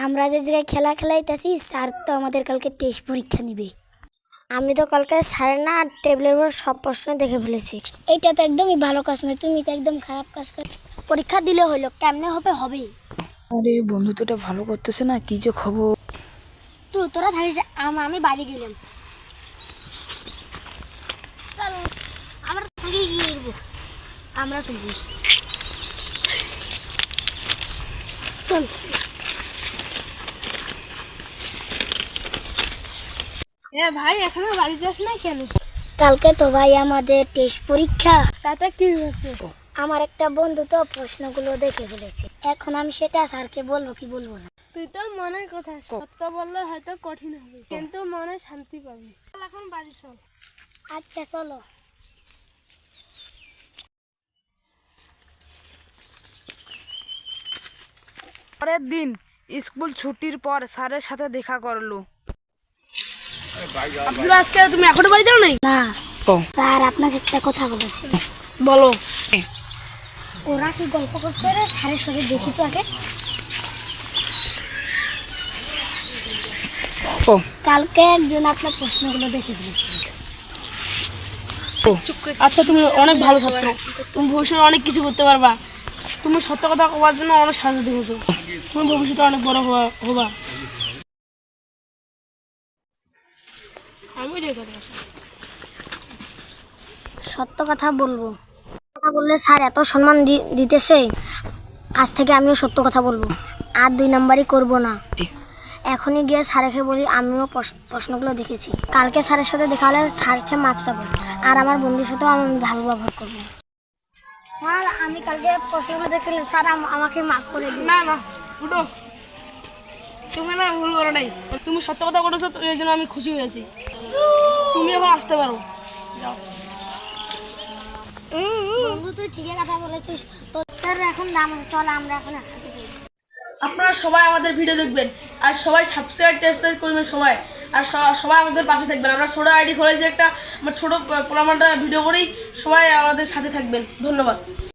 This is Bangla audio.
আমরা যে জায়গায় খেলা খেলাইতেছি স্যার তো আমাদের কালকে টেস্ট পরীক্ষা নিবে। আমি তো কালকে স্যারের না টেবিলের উপর সব প্রশ্ন দেখে ফেলেছি। এইটা তো একদমই ভালো কাজ নয়, তুমি তো একদম খারাপ কাজ করে পরীক্ষা দিলে হলো, কেমনে হবে হবে। আরে বন্ধু তো এটা ভালো করতেছে না, কি যে খবর। তো তোরা থাকিস, আমি বাড়ি গেলাম। চলো আমরা থেকে গিয়ে করবো, আমরা চলবো। চল ভাই এখনো বাড়ি যাস না কেন? কালকে তো ভাই আমাদের টেস্ট পরীক্ষা। তাতে কি হয়েছে? আমার একটা বন্ধু তো প্রশ্নগুলো দেখে ফেলেছে, এখন আমি সেটা স্যারকে বলবো কি বলবো না। তুই তোর মনের কথা সত্য বললে হয়তো কঠিন হবে, কিন্তু মনে শান্তি পাবি। চল এখন বাড়ি চল। আচ্ছা চলো। পরের দিন স্কুল ছুটির পর স্যারের সাথে দেখা করলো। আব্দুল, আজকে তুমি এখনো বাড়ি যাও নাই? না ও স্যার আপনাকে একটা কথা বলেছে। বলো। ওরা কি গল্প করতে রে স্যারের সাথে দেখি তো আগে। ও কালকে একজন আপনার প্রশ্নগুলো দেখে ফেলেছে। আচ্ছা, তুমি অনেক ভালো ছাত্র, তুমি ভবিষ্যতে অনেক কিছু করতে পারবা। তুমি সত্য কথা বলার জন্য অনেক সাহায্য দেখেছো, তুমি ভবিষ্যতে অনেক বড় হবা। আমি ওইটাই কথা বলছি। সত্য কথা বলবো, কথা বললে স্যার এত সম্মান দিতেছে, আজ থেকে আমিও সত্য কথা বলবো, আর 2 নাম্বারই করব না। এখনই গিয়ে স্যারকে বলি আমিও প্রশ্নগুলো দেখেছি। কালকে স্যারের সাথে দেখা হলে স্যারকে মাপ চাবো, আর আমার বন্ধুর সাথেও আমি ভালো ব্যবহার করবো। স্যার আমি কালকে প্রশ্নগুলো দেখছিলাম, স্যার আমাকে মাফ করে দিন। না না, উঠো। তুমি না ভুল করো নাই, তুমি সত্য কথা বলেছো, তো এই জন্য আমি খুশি হয়েছি। তুমি এখন আসতে পারো, যাও। বন্ধু তুই ঠিকই কথা বলেছিস, তোর এখন নাম আছে, চল আমরা এখন একসাথে যাই। আপনারা সবাই আমাদের ভিডিও দেখবেন, আর সবাই সাবস্ক্রাইব করবেন সবাই, আর সবাই আমাদের পাশে থাকবেন। আমরা ছোটো আইডি খুলেছি একটা, আমরা ছোটো প্রোগ্রামটা ভিডিও করেই সবাই আমাদের সাথে থাকবেন। ধন্যবাদ।